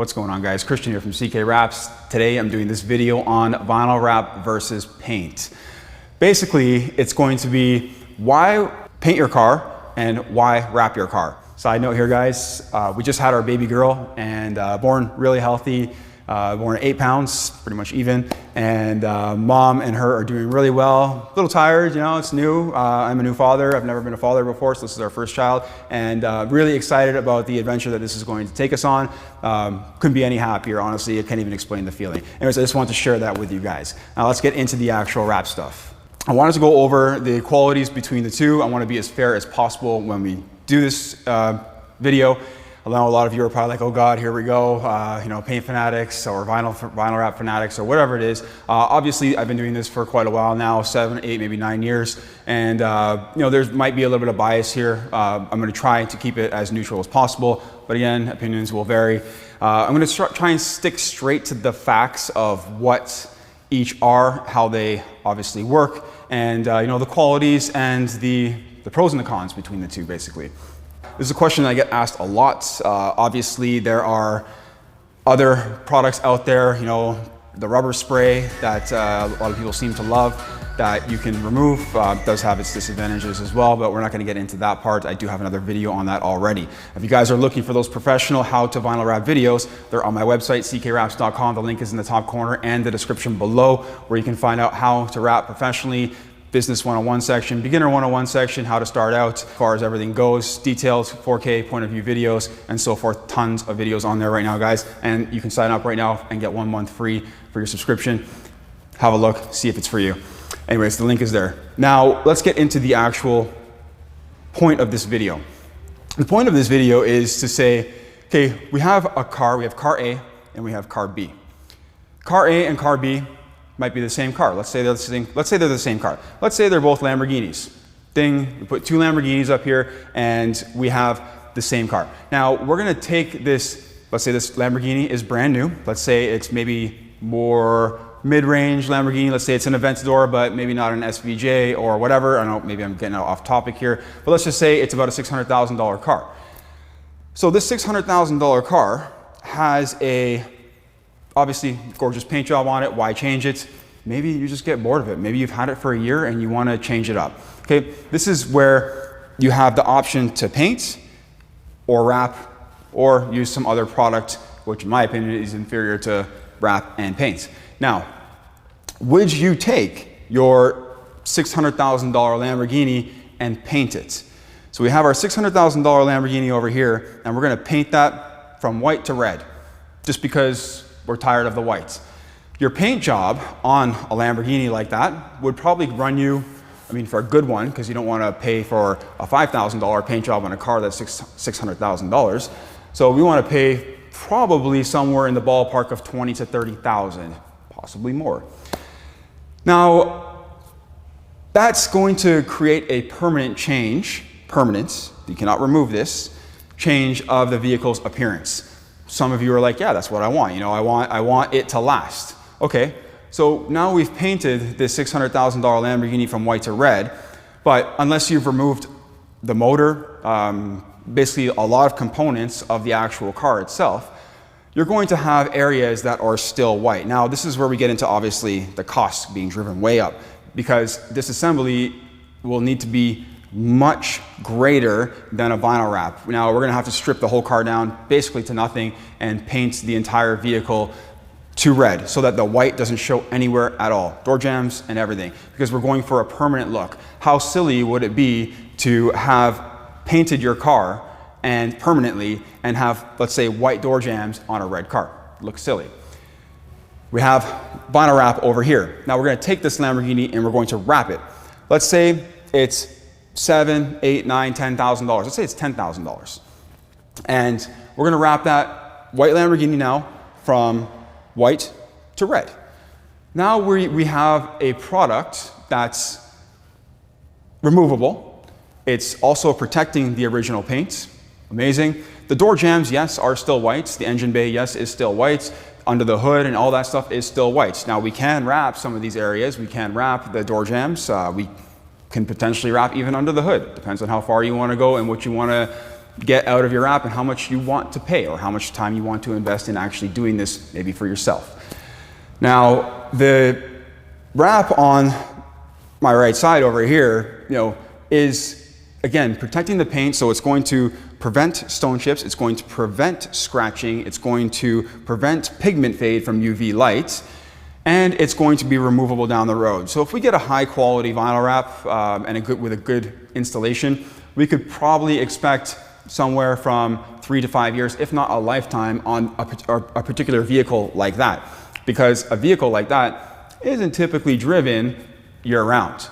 What's going on, guys? Christian here from CK Wraps. Today I'm doing this video on vinyl wrap versus paint. Basically, it's going to be why paint your car and why wrap your car. Side note here, guys, we just had our baby girl and born really healthy, born at 8 pounds, pretty much even, and mom and her are doing really well. A little tired, you know, it's new. I'm a new father. I've never been a father before, so this is our first child, and really excited about the adventure that this is going to take us on. Couldn't be any happier, honestly. I can't even explain the feeling. Anyways, I just want to share that with you guys. Now let's get into the actual wrap stuff. I wanted to go over the qualities between the two. I want to be as fair as possible when we do this video. I know a lot of you are probably like, oh God, here we go, you know, paint fanatics or vinyl wrap fanatics or whatever it is. Obviously, I've been doing this for quite a while now, 7, 8, maybe 9 years. And, you know, there might be a little bit of bias here. I'm going to try to keep it as neutral as possible. But again, opinions will vary. I'm going to try and stick straight to the facts of what each are, how they obviously work, and, you know, the qualities and the pros and the cons between the two, basically. This is a question that I get asked a lot. Obviously, there are other products out there, you know, the rubber spray that a lot of people seem to love that you can remove. Does have its disadvantages as well, but we're not going to get into that part. I do have another video on that already. If you guys are looking for those professional how to vinyl wrap videos, they're on my website, ckwraps.com. The link is in the top corner and the description below, where you can find out how to wrap professionally. Business 101 section, beginner 101 section, how to start out as far as everything goes, details, 4K point of view videos, and so forth. Tons of videos on there right now, guys. And you can sign up right now and get 1 month free for your subscription. Have a look, see if it's for you. Anyways, the link is there. Now, let's get into the actual point of this video. The point of this video is to say, okay, we have a car, we have car A and we have car B. Car A and car B might be the same car. Let's say they're the same car. Let's say they're both Lamborghinis. Ding, we put 2 Lamborghinis up here and we have the same car. Now we're gonna take this, let's say this Lamborghini is brand new. Let's say it's maybe more mid-range Lamborghini. Let's say it's an Aventador, but maybe not an SVJ or whatever. I don't know, maybe I'm getting off topic here, but let's just say it's about a $600,000 car. So this $600,000 car has a obviously gorgeous paint job on it. Why change it? Maybe you just get bored of it. Maybe you've had it for a year and you want to change it up. Okay, this is where you have the option to paint or wrap or use some other product, which in my opinion is inferior to wrap and paint. Now, would you take your $600,000 Lamborghini and paint it? So we have our $600,000 Lamborghini over here, and we're going to paint that from white to red, just because we're tired of the whites. Your paint job on a Lamborghini like that would probably run you, I mean, for a good one, because you don't want to pay for a $5,000 paint job on a car that's $600,000. So we want to pay probably somewhere in the ballpark of $20,000 to $30,000, possibly more. Now, that's going to create a permanent change, you cannot remove this, change of the vehicle's appearance. Some of you are like, yeah, that's what I want. You know, I want it to last. Okay, so now we've painted this $600,000 Lamborghini from white to red, but unless you've removed the motor, basically a lot of components of the actual car itself, you're going to have areas that are still white. Now, this is where we get into obviously the costs being driven way up, because this assembly will need to be much greater than a vinyl wrap. Now we're gonna have to strip the whole car down basically to nothing and paint the entire vehicle to red so that the white doesn't show anywhere at all. Door jambs and everything, because we're going for a permanent look. How silly would it be to have painted your car and permanently and have, let's say, white door jambs on a red car? Looks silly. We have vinyl wrap over here. Now we're gonna take this Lamborghini and we're going to wrap it. Let's say it's $7,000, $8,000, $9,000, $10,000. Let's say it's $10,000. And we're gonna wrap that white Lamborghini now from white to red. Now we have a product that's removable. It's also protecting the original paint. Amazing. The door jambs, yes, are still white. The engine bay, yes, is still white. Under the hood and all that stuff is still white. Now we can wrap some of these areas. We can wrap the door jambs. We can potentially wrap even under the hood. Depends on how far you want to go and what you want to get out of your wrap and how much you want to pay or how much time you want to invest in actually doing this maybe for yourself. Now, the wrap on my right side over here, is again protecting the paint, so it's going to prevent stone chips, it's going to prevent scratching, it's going to prevent pigment fade from UV light, and it's going to be removable down the road. So if we get a high quality vinyl wrap with a good installation, we could probably expect somewhere from 3 to 5 years, if not a lifetime, on a particular vehicle like that. Because a vehicle like that isn't typically driven year-round.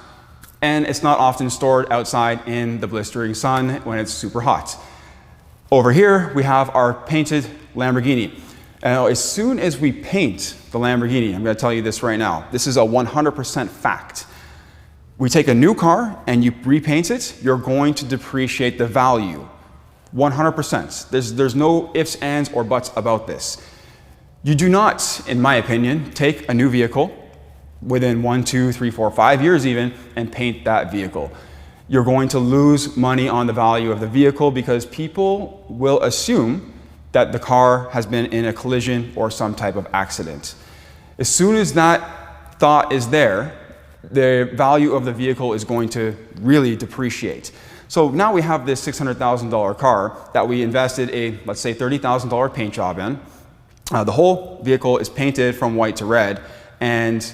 And it's not often stored outside in the blistering sun when it's super hot. Over here, we have our painted Lamborghini. Now, as soon as we paint the Lamborghini, I'm going to tell you this right now, this is a 100% fact. We take a new car and you repaint it, you're going to depreciate the value. 100%. There's no ifs, ands, or buts about this. You do not, in my opinion, take a new vehicle within 1, 2, 3, 4, 5 years even and paint that vehicle. You're going to lose money on the value of the vehicle because people will assume that the car has been in a collision or some type of accident. As soon as that thought is there, the value of the vehicle is going to really depreciate. So now we have this $600,000 car that we invested a, let's say, $30,000 paint job in. The whole vehicle is painted from white to red, and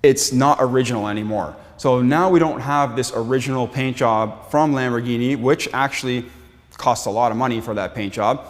it's not original anymore. So now we don't have this original paint job from Lamborghini, which actually costs a lot of money for that paint job.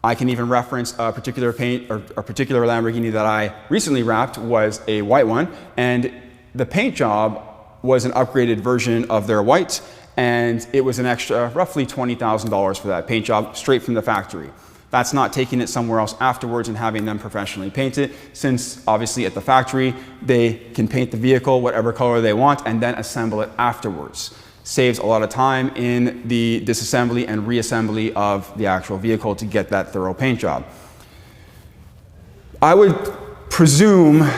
I can even reference a particular paint or a particular Lamborghini that I recently wrapped was a white one, and the paint job was an upgraded version of their white, and it was an extra roughly $20,000 for that paint job straight from the factory. That's not taking it somewhere else afterwards and having them professionally paint it, since obviously at the factory they can paint the vehicle whatever color they want and then assemble it afterwards. Saves a lot of time in the disassembly and reassembly of the actual vehicle to get that thorough paint job. I would presume,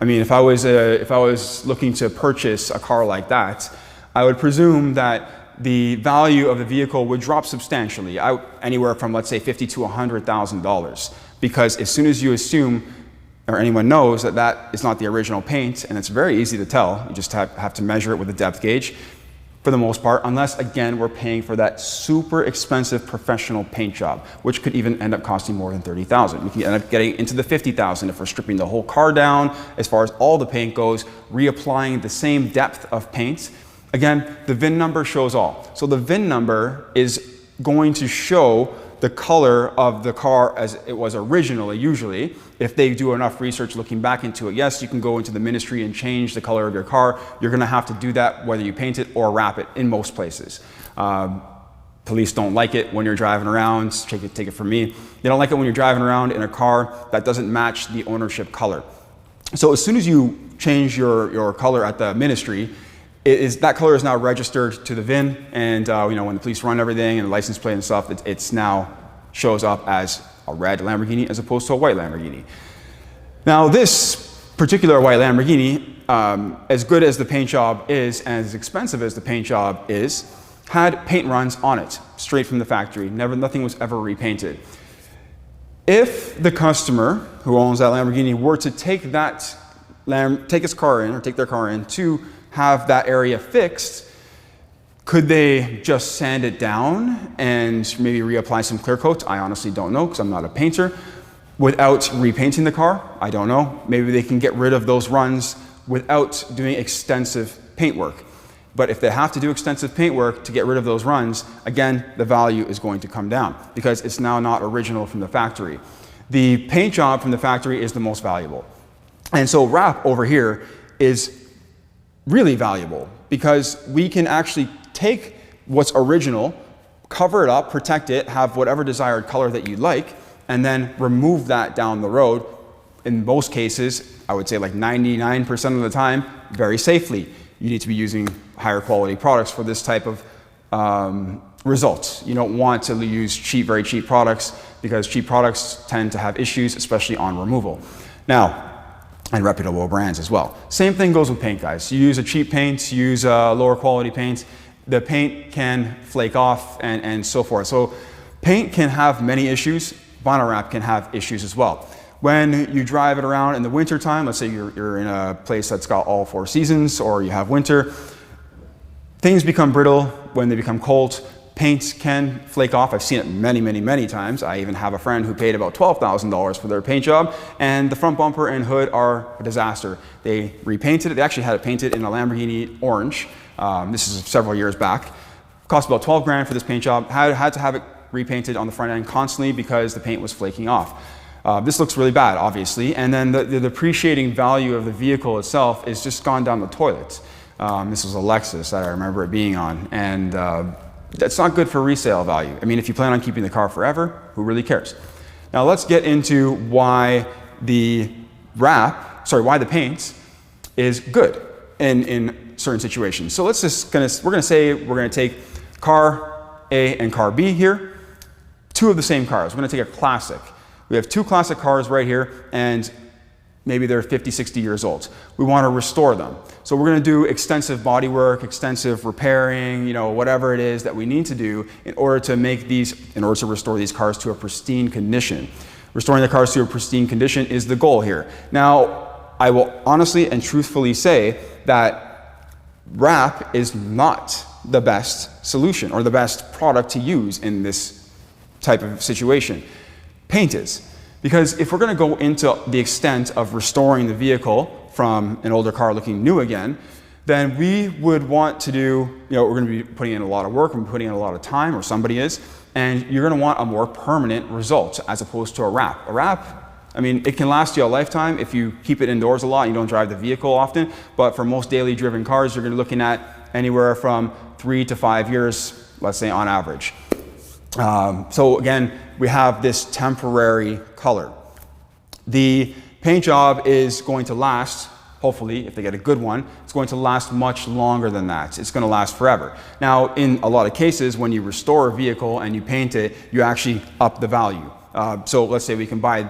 if I was looking to purchase a car like that, I would presume that the value of the vehicle would drop substantially, anywhere from, let's say, $50,000 to $100,000. Because as soon as you assume, or anyone knows, that that is not the original paint, and it's very easy to tell, you just have to measure it with a depth gauge, for the most part, unless, again, we're paying for that super expensive professional paint job, which could even end up costing more than $30,000. We can end up getting into the $50,000 if we're stripping the whole car down, as far as all the paint goes, reapplying the same depth of paint. Again, the VIN number shows all. So the VIN number is going to show the color of the car as it was originally, usually. If they do enough research looking back into it, yes, you can go into the ministry and change the color of your car. You're gonna have to do that whether you paint it or wrap it in most places. Police don't like it when you're driving around, take it from me. They don't like it when you're driving around in a car that doesn't match the ownership color. So as soon as you change your color at the ministry, that color is now registered to the VIN, and when the police run everything and the license plate and stuff, it's now shows up as a red Lamborghini as opposed to a white Lamborghini. Now this particular white Lamborghini, as good as the paint job is and as expensive as the paint job is, had paint runs on it straight from the factory. Nothing was ever repainted. If the customer who owns that Lamborghini were to take his car in or take their car in to have that area fixed, could they just sand it down and maybe reapply some clear coat? I honestly don't know, because I'm not a painter. Without repainting the car? I don't know. Maybe they can get rid of those runs without doing extensive paint work. But if they have to do extensive paint work to get rid of those runs, again, the value is going to come down because it's now not original from the factory. The paint job from the factory is the most valuable. And so wrap over here is really valuable because we can actually take what's original, cover it up, protect it, have whatever desired color that you like, and then remove that down the road. In most cases, I would say like 99% of the time, very safely. You need to be using higher quality products for this type of results. You don't want to use very cheap products because cheap products tend to have issues, especially on removal. Now, and reputable brands as well. Same thing goes with paint, guys. You use a cheap paint, use a lower quality paint, the paint can flake off and so forth. So paint can have many issues. Vinyl wrap can have issues as well. When you drive it around in the winter time, let's say you're in a place that's got all 4 seasons, or you have winter, things become brittle when they become cold. Paint can flake off. I've seen it many, many, many times. I even have a friend who paid about $12,000 for their paint job, and the front bumper and hood are a disaster. They repainted it. They actually had it painted in a Lamborghini orange. This is several years back. Cost about 12 grand for this paint job. Had to have it repainted on the front end constantly because the paint was flaking off. This looks really bad, obviously, and then the depreciating value of the vehicle itself is just gone down the toilet. This was a Lexus that I remember it being on, and that's not good for resale value. I mean, if you plan on keeping the car forever, who really cares? Now let's get into why the paint is good in certain situations. So we're gonna take car A and car B here, 2 of the same cars. We're gonna take a classic. We have 2 classic cars right here, and maybe they're 50, 60 years old. We want to restore them. So we're going to do extensive body work, extensive repairing, whatever it is that we need to do in order to restore these cars to a pristine condition. Restoring the cars to a pristine condition is the goal here. Now, I will honestly and truthfully say that wrap is not the best solution or the best product to use in this type of situation. Paint is. Because if we're going to go into the extent of restoring the vehicle from an older car looking new again, then we would want to do, we're going to be putting in a lot of work, we're putting in a lot of time, or somebody is, and you're going to want a more permanent result as opposed to a wrap. A wrap, I mean, it can last you a lifetime if you keep it indoors a lot and you don't drive the vehicle often, but for most daily driven cars, you're going to be looking at anywhere from 3 to 5 years, let's say on average. So again, we have this temporary color. The paint job is going to last, hopefully, if they get a good one, it's going to last much longer than that. It's going to last forever. Now, in a lot of cases, when you restore a vehicle and you paint it, you actually up the value. So let's say we can buy,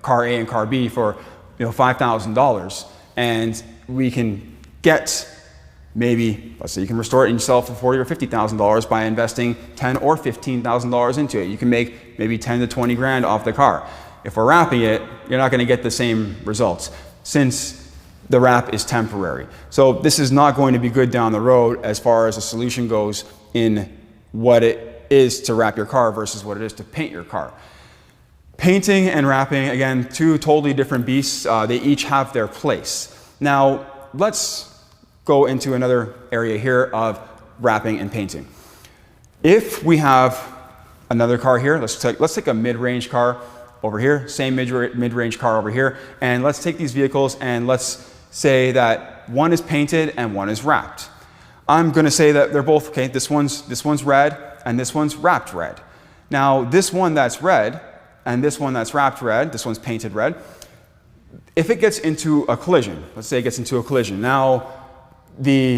car A and car B for, $5,000, and we can get maybe, let's say you can restore it yourself for $40,000 or $50,000 by investing $10,000 or $15,000 into it. You can make maybe 10 to 20 grand off the car. If we're wrapping it, you're not going to get the same results since the wrap is temporary. So this is not going to be good down the road as far as a solution goes in what it is to wrap your car versus what it is to paint your car. Painting and wrapping, again, 2 totally different beasts. They each have their place. Now, let's go into another area here of wrapping and painting. If we have another car here, let's take a mid-range car over here, same mid-range car over here, and let's take these vehicles and let's say that one is painted and one is wrapped. I'm going to say that they're both, okay, this one's red and this one's wrapped red. Now, this one that's red and this one that's wrapped red, this one's painted red, if it gets into a collision, let's say it gets into a collision, now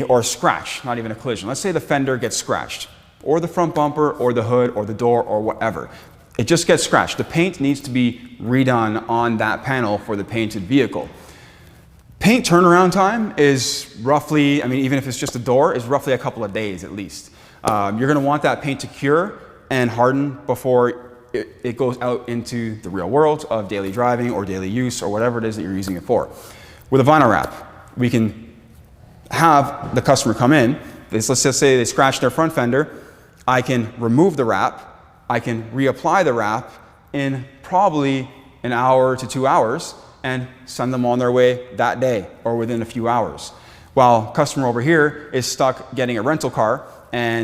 or scratch, not even a collision. Let's say the fender gets scratched, or the front bumper, or the hood, or the door, or whatever. It just gets scratched. The paint needs to be redone on that panel for the painted vehicle. Paint turnaround time is roughly, even if it's just a door, is roughly a couple of days at least. You're going to want that paint to cure and harden before it goes out into the real world of daily driving or daily use or whatever it is that you're using it for. With a vinyl wrap, we can have the customer come in, let's just say they scratched their front fender, I can remove the wrap, I can reapply the wrap in probably an hour to 2 hours and send them on their way that day or within a few hours. While customer over here is stuck getting a rental car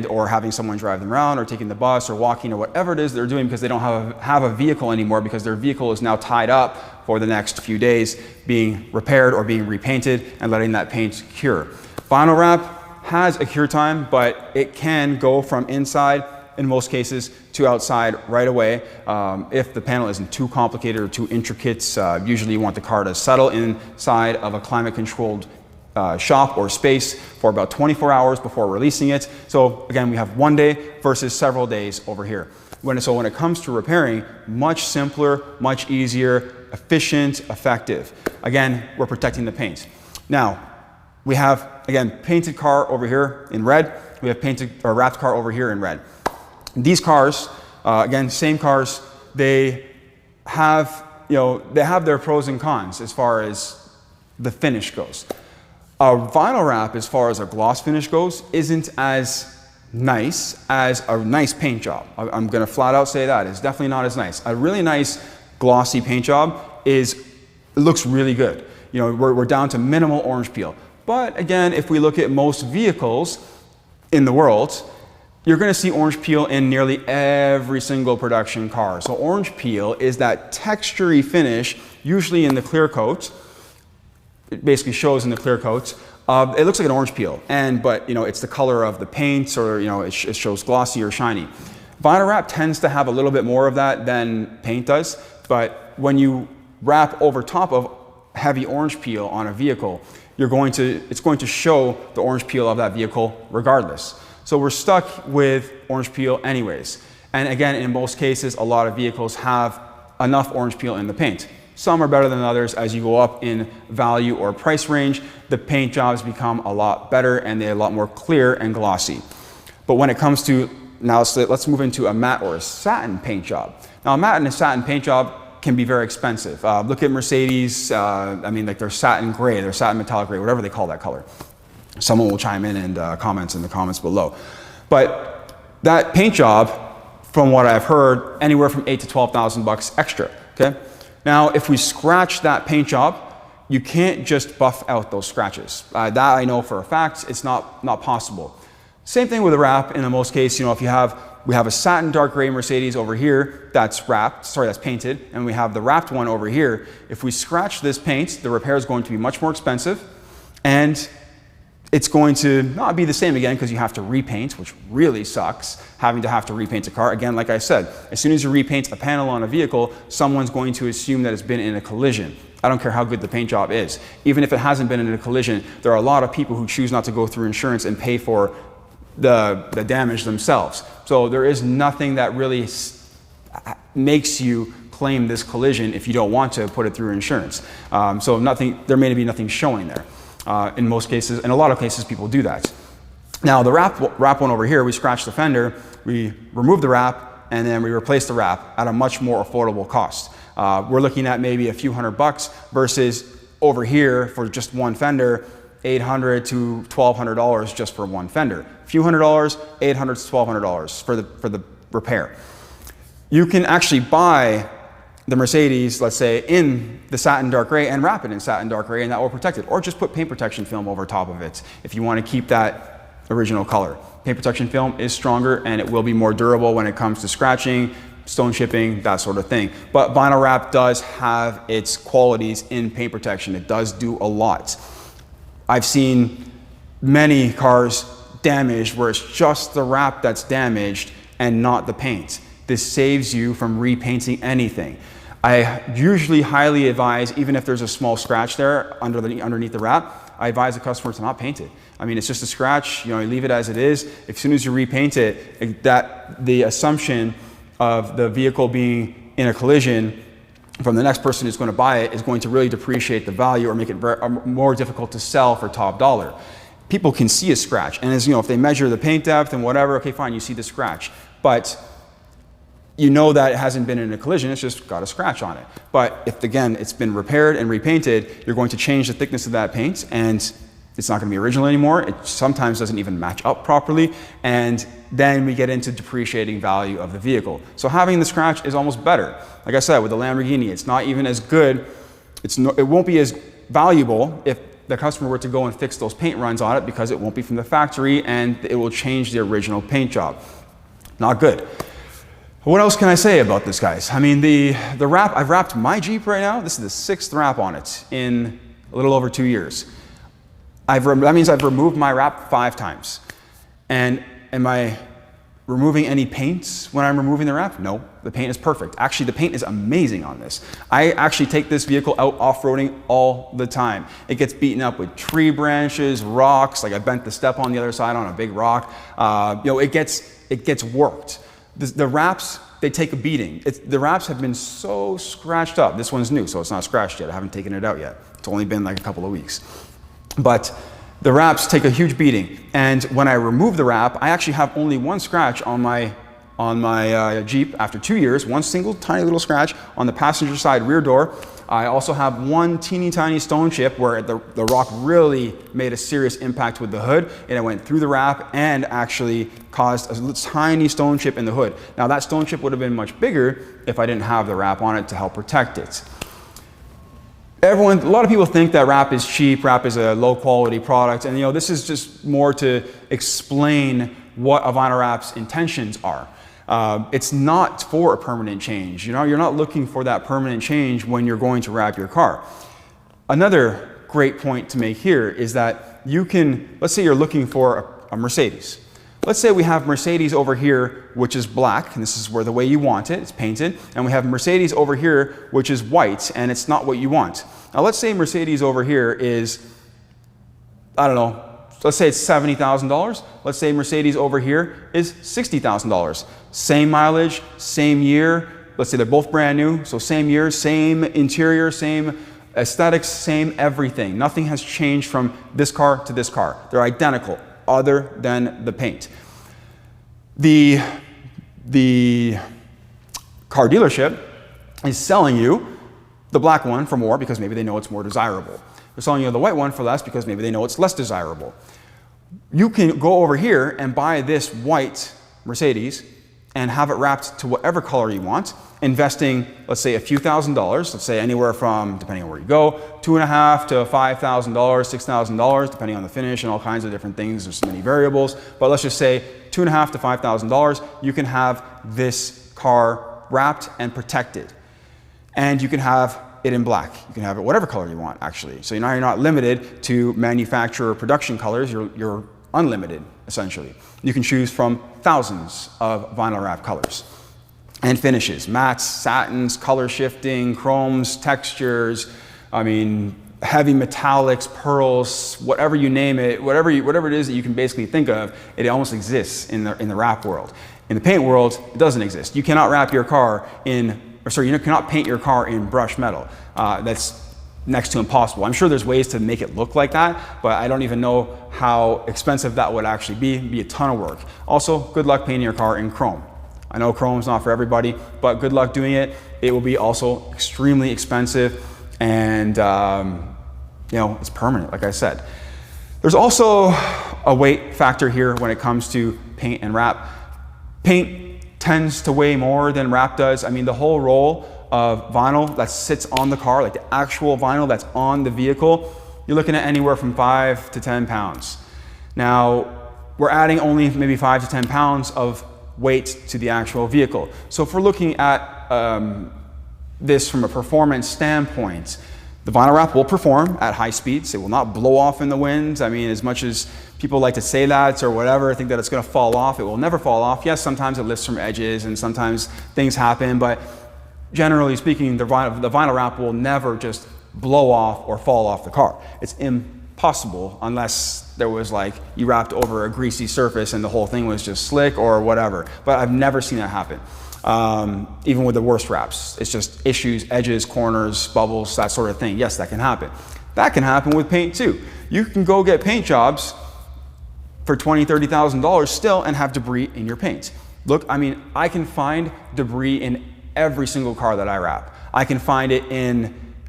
or having someone drive them around or taking the bus or walking or whatever it is they're doing because they don't have a vehicle anymore because their vehicle is now tied up for the next few days being repaired or being repainted and letting that paint cure. Vinyl wrap has a cure time, but it can go from inside in most cases to outside right away. If the panel isn't too complicated or too intricate, usually you want the car to settle inside of a climate controlled shop or space for about 24 hours before releasing it. So again, we have 1 day versus several days over here. So when it comes to repairing, much simpler, much easier, efficient, effective. Again, we're protecting the paint. Now, we have, again, painted car over here in red, We have painted or wrapped car over here in red. These cars, again, same cars, they have, they have their pros and cons as far as the finish goes. A vinyl wrap, as far as a gloss finish goes, isn't as nice as a nice paint job. I'm gonna flat out say that. It's definitely not as nice. A really nice glossy paint job it looks really good. We're down to minimal orange peel. But again, if we look at most vehicles in the world, you're going to see orange peel in nearly every single production car. So orange peel is that textury finish, usually in the clear coat. It basically shows in the clear coat. It looks like an orange peel, but it's the color of the paint, or it shows glossy or shiny. Vinyl wrap tends to have a little bit more of that than paint does, but when you wrap over top of heavy orange peel on a vehicle, it's going to show the orange peel of that vehicle regardless. So we're stuck with orange peel anyways. And again, in most cases, a lot of vehicles have enough orange peel in the paint. Some are better than others. As you go up in value or price range, the paint jobs become a lot better and they're a lot more clear and glossy. But when it comes to, now let's move into a matte or a satin paint job. Now a matte and a satin paint job can be very expensive. Look at Mercedes, like their satin gray, their satin metallic gray, whatever they call that color. Someone will chime in and comment in the comments below. But that paint job, from what I've heard, anywhere from $8,000 to $12,000 extra, okay? Now, if we scratch that paint job, you can't just buff out those scratches. That I know for a fact, it's not possible. Same thing with a wrap in the most case, if we have a satin dark gray Mercedes over here that's painted, and we have the wrapped one over here. If we scratch this paint, the repair is going to be much more expensive, and it's going to not be the same again because you have to repaint, which really sucks, having to have to repaint a car. Again, like I said, as soon as you repaint a panel on a vehicle, someone's going to assume that it's been in a collision. I don't care how good the paint job is. Even if it hasn't been in a collision, there are a lot of people who choose not to go through insurance and pay for the damage themselves. So there is nothing that really makes you claim this collision if you don't want to put it through insurance. There may be nothing showing there. In most cases, in a lot of cases, people do that. Now the wrap one over here, we scratch the fender, we remove the wrap, and then we replace the wrap at a much more affordable cost. We're looking at maybe a few $100 versus over here for just one fender, $800 to $1,200 just for one fender. A few $100, $800 to $1,200 for the repair. You can actually buy the Mercedes, let's say, in the satin dark gray and wrap it in satin dark gray, and that will protect it. Or just put paint protection film over top of it if you want to keep that original color. Paint protection film is stronger and it will be more durable when it comes to scratching, stone chipping, that sort of thing. But vinyl wrap does have its qualities in paint protection. It does do a lot. I've seen many cars damaged where it's just the wrap that's damaged and not the paint. This saves you from repainting anything. I usually highly advise, even if there's a small scratch there underneath the wrap, I advise the customer to not paint it. It's just a scratch, you leave it as it is. As soon as you repaint it, the assumption of the vehicle being in a collision from the next person who's going to buy it is going to really depreciate the value or make it more difficult to sell for top dollar. People can see a scratch, and if they measure the paint depth and whatever, okay, fine, you see the scratch. But you know that it hasn't been in a collision, it's just got a scratch on it. But if, again, it's been repaired and repainted, you're going to change the thickness of that paint, and it's not going to be original anymore. It sometimes doesn't even match up properly, and then we get into depreciating value of the vehicle. So having the scratch is almost better. Like I said, with the Lamborghini, it's not even as good. It won't be as valuable if the customer were to go and fix those paint runs on it, because it won't be from the factory and it will change the original paint job. Not good. What else can I say about this, guys? The wrap, I've wrapped my Jeep right now. This is the 6th wrap on it in a little over 2 years. That means I've removed my wrap 5 times. And am I removing any paints when I'm removing the wrap? No, the paint is perfect. Actually, the paint is amazing on this. I actually take this vehicle out off-roading all the time. It gets beaten up with tree branches, rocks, like I bent the step on the other side on a big rock. It gets worked. The wraps, they take a beating. The wraps have been so scratched up. This one's new, so it's not scratched yet. I haven't taken it out yet. It's only been like a couple of weeks. But the wraps take a huge beating. And when I remove the wrap, I actually have only one scratch on my Jeep after 2 years, one single tiny little scratch on the passenger side rear door. I also have one teeny tiny stone chip where the rock really made a serious impact with the hood, and it went through the wrap and actually caused a tiny stone chip in the hood. Now that stone chip would have been much bigger if I didn't have the wrap on it to help protect it. A lot of people think that wrap is cheap, wrap is a low quality product, and this is just more to explain what a vinyl wrap's intentions are. It's not for a permanent change. You're not looking for that permanent change when you're going to wrap your car. Another great point to make here is that let's say you're looking for a Mercedes. Let's say we have Mercedes over here, which is black, and this is where the way you want it, it's painted, and we have Mercedes over here, which is white, and it's not what you want. Now let's say Mercedes over here is, I don't know, let's say it's $70,000. Let's say Mercedes over here is $60,000. Same mileage, same year. Let's say they're both brand new, so same year, same interior, same aesthetics, same everything. Nothing has changed from this car to this car. They're identical, other than the paint. The car dealership is selling you the black one for more because maybe they know it's more desirable. They're selling you the white one for less because maybe they know it's less desirable. You can go over here and buy this white Mercedes and have it wrapped to whatever color you want, investing, let's say, a few $1,000s, let's say anywhere from, depending on where you go, $2,500 to $5,000, $6,000, depending on the finish and all kinds of different things. There's so many variables, but let's just say $2,500 to $5,000, you can have this car wrapped and protected. And you can have it in black. You can have it whatever color you want, actually. So now you're not limited to manufacturer production colors, you're unlimited, essentially. You can choose from thousands of vinyl wrap colors and finishes, mattes, satins, color shifting, chromes, textures, heavy metallics, pearls, whatever you name it, whatever it is that you can basically think of, it almost exists in the wrap world. In the paint world, it doesn't exist. You cannot wrap your car you cannot paint your car in brushed metal. That's next to impossible. I'm sure there's ways to make it look like that, but I don't even know how expensive that would actually be. It'd be a ton of work. Also, good luck painting your car in chrome. I know chrome's not for everybody, but good luck doing it. It will be also extremely expensive, and it's permanent, like I said. There's also a weight factor here when it comes to paint and wrap. Paint tends to weigh more than wrap does. The whole roll of vinyl that sits on the car, like the actual vinyl that's on the vehicle, you're looking at anywhere from 5 to 10 pounds. Now, we're adding only maybe 5 to 10 pounds of weight to the actual vehicle. So if we're looking at this from a performance standpoint, the vinyl wrap will perform at high speeds. It will not blow off in the wind. As much as people like to say that or whatever, think that it's going to fall off, it will never fall off. Yes, sometimes it lifts from edges and sometimes things happen, but generally speaking, the vinyl wrap will never just blow off or fall off the car. It's impossible unless there was you wrapped over a greasy surface and the whole thing was just slick or whatever. But I've never seen that happen. Even with the worst wraps, it's just issues, edges, corners, bubbles, that sort of thing. Yes, that can happen. That can happen with paint too. You can go get paint jobs for $20,000, $30,000 still and have debris in your paint. Look, I can find debris in every single car that I wrap. I can find it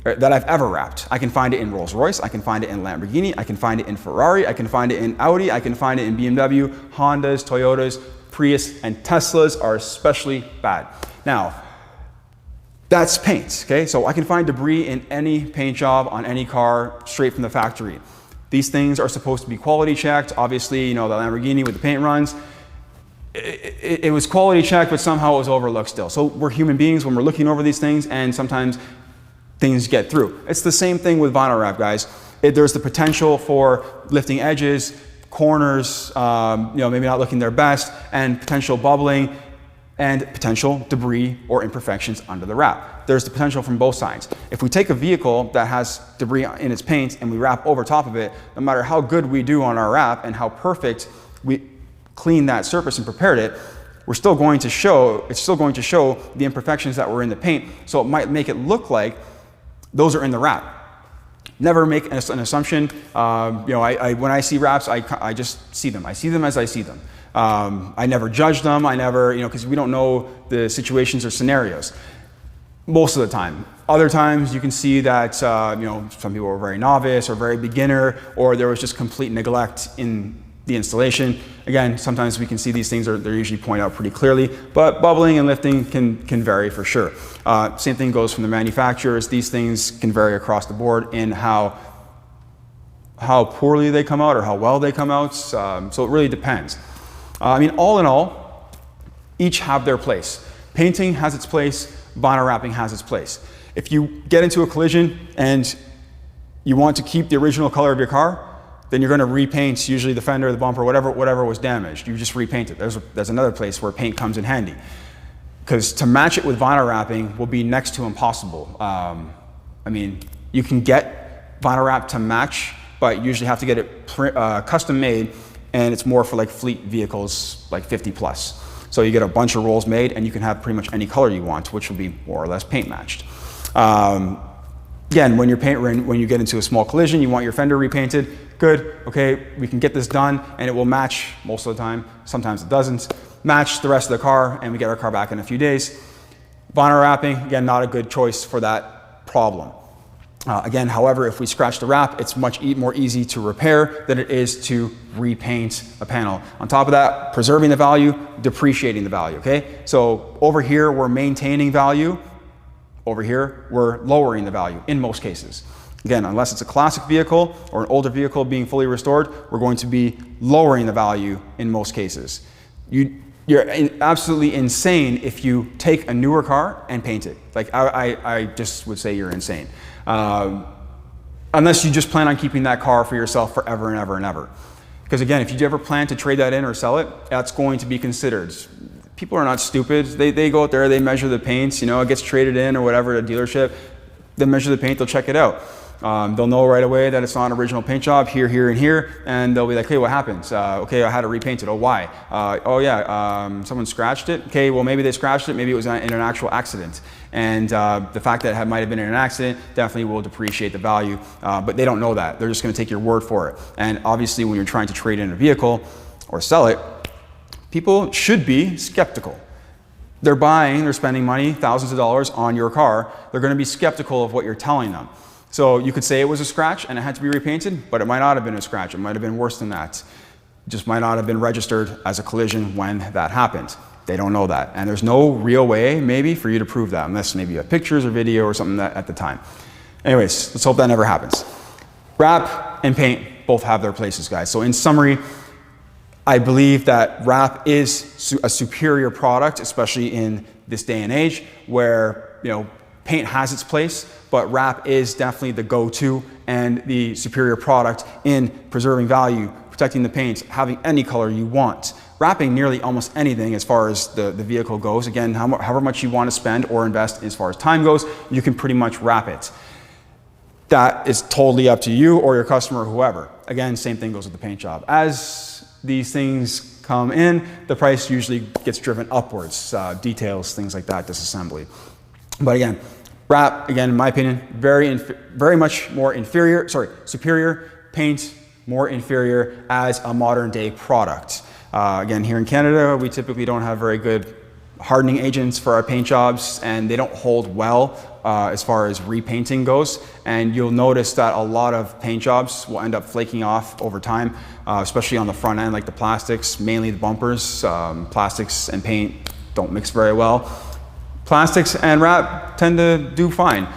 that I've ever wrapped. I can find it in Rolls Royce, I can find it in Lamborghini, I can find it in Ferrari, I can find it in Audi, I can find it in BMW, Hondas, Toyotas, Prius, and Teslas are especially bad. Now, that's paint, okay? So I can find debris in any paint job on any car straight from the factory. These things are supposed to be quality checked. Obviously, the Lamborghini with the paint runs, it was quality checked, but somehow it was overlooked still. So we're human beings when we're looking over these things, and sometimes things get through. It's the same thing with vinyl wrap, guys. There's the potential for lifting edges, corners, maybe not looking their best, and potential bubbling, and potential debris or imperfections under the wrap. There's the potential from both sides. If we take a vehicle that has debris in its paint and we wrap over top of it, no matter how good we do on our wrap and how perfect we clean that surface and prepared it, it's still going to show the imperfections that were in the paint, so it might make it look like those are in the wrap. Never make an assumption. When I see wraps, I just see them. I see them as I see them. I never judge them. I never, because we don't know the situations or scenarios most of the time. Other times you can see that, some people were very novice or very beginner, or there was just complete neglect in the installation. Again, sometimes we can see these things, they're usually pointed out pretty clearly, but bubbling and lifting can vary for sure. Same thing goes from the manufacturers. These things can vary across the board in how poorly they come out or how well they come out. So it really depends. All in all, each have their place. Painting has its place, vinyl wrapping has its place. If you get into a collision and you want to keep the original color of your car, then you're going to repaint usually the fender, the bumper, whatever was damaged. You just repaint it. There's another place where paint comes in handy. Because to match it with vinyl wrapping will be next to impossible. You can get vinyl wrap to match, but you usually have to get it custom made, and it's more for like fleet vehicles, like 50 plus. So you get a bunch of rolls made and you can have pretty much any color you want, which will be more or less paint matched. Again, when you get into a small collision, you want your fender repainted, good, okay, we can get this done and it will match most of the time. Sometimes it doesn't. Match the rest of the car and we get our car back in a few days. Vinyl wrapping, again, not a good choice for that problem. Again, however, if we scratch the wrap, it's much more easy to repair than it is to repaint a panel. On top of that, preserving the value, depreciating the value, okay? So over here, we're maintaining value. Over here, we're lowering the value in most cases. Again, unless it's a classic vehicle or an older vehicle being fully restored, we're going to be lowering the value in most cases. You're absolutely insane if you take a newer car and paint it. Like, I just would say you're insane. Unless you just plan on keeping that car for yourself forever and ever and ever. Because again, if you ever plan to trade that in or sell it, that's going to be considered. People are not stupid. They go out there, they measure the paints, it gets traded in or whatever at a dealership. They measure the paint, they'll check it out. They'll know right away that it's not an original paint job, here, and here, and they'll be like, hey, what happened? Okay, I had to repaint it. Oh, why? Someone scratched it. Okay, well, maybe they scratched it, maybe it was in an actual accident. And the fact that it might have been in an accident definitely will depreciate the value, but they don't know that. They're just gonna take your word for it. And obviously, when you're trying to trade in a vehicle or sell it, people should be skeptical. They're spending money, thousands of dollars on your car. They're gonna be skeptical of what you're telling them. So you could say it was a scratch and it had to be repainted, but it might not have been a scratch. It might have been worse than that. It just might not have been registered as a collision when that happened. They don't know that. And there's no real way, maybe, for you to prove that, unless maybe you have pictures or video or something at the time. Anyways, let's hope that never happens. Wrap and paint both have their places, guys. So in summary, I believe that wrap is a superior product, especially in this day and age where, paint has its place, but wrap is definitely the go-to and the superior product in preserving value, protecting the paint, having any color you want. Wrapping nearly almost anything as far as the vehicle goes. Again, however much you want to spend or invest as far as time goes, you can pretty much wrap it. That is totally up to you or your customer or whoever. Again, same thing goes with the paint job. As these things come in, the price usually gets driven upwards, details, things like that, disassembly. But again, wrap, again, in my opinion, very much more superior, paint more inferior as a modern day product. Again, here in Canada, we typically don't have very good hardening agents for our paint jobs, and they don't hold well as far as repainting goes. And you'll notice that a lot of paint jobs will end up flaking off over time, especially on the front end, like the plastics, mainly the bumpers. Plastics and paint don't mix very well. Plastics and wrap tend to do fine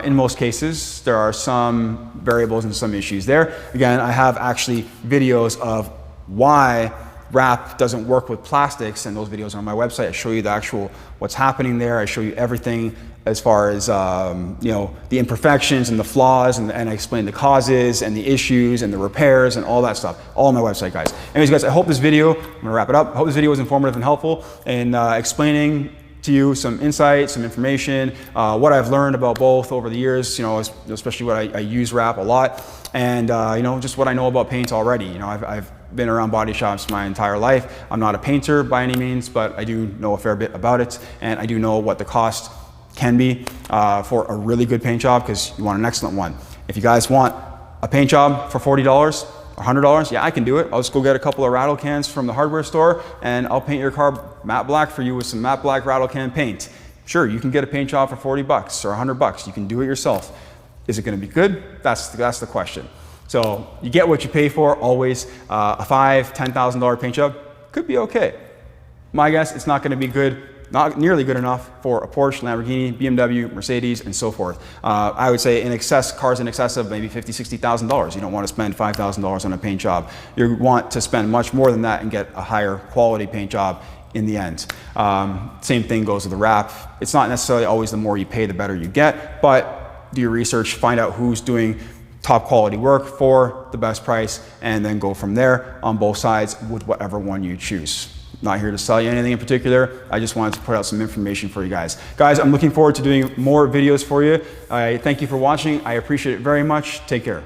in most cases. There are some variables and some issues there. Again, I have actually videos of why wrap doesn't work with plastics, and those videos are on my website. I show you the actual what's happening there. I show you everything as far as the imperfections and the flaws, and I explain the causes and the issues and the repairs and all that stuff, all on my website, guys. Anyways, guys, I hope this video, I'm gonna wrap it up. I hope this video was informative and helpful in explaining to you some insight, some information, what I've learned about both over the years, especially what I use wrap a lot, and just what I know about paint already. I've been around body shops my entire life. I'm not a painter by any means, but I do know a fair bit about it, and I do know what the cost can be for a really good paint job, because you want an excellent one. If you guys want a paint job for $40 or $100, yeah, I can do it. I'll just go get a couple of rattle cans from the hardware store and I'll paint your car matte black for you with some matte black rattle can paint. Sure, you can get a paint job for 40 bucks or 100 bucks. You can do it yourself. Is it going to be good? That's the question. So you get what you pay for always. A $5,000, $10,000 paint job could be okay. My guess, it's not going to be good, not nearly good enough for a Porsche, Lamborghini, BMW, Mercedes, and so forth. I would say cars in excess of maybe $50,000, $60,000. You don't want to spend $5,000 on a paint job. You want to spend much more than that and get a higher quality paint job in the end. Same thing goes with the wrap. It's not necessarily always the more you pay, the better you get, but do your research, find out who's doing top quality work for the best price, and then go from there on both sides with whatever one you choose. Not here to sell you anything in particular. I just wanted to put out some information for you guys. Guys, I'm looking forward to doing more videos for you. I thank you for watching. I appreciate it very much. Take care.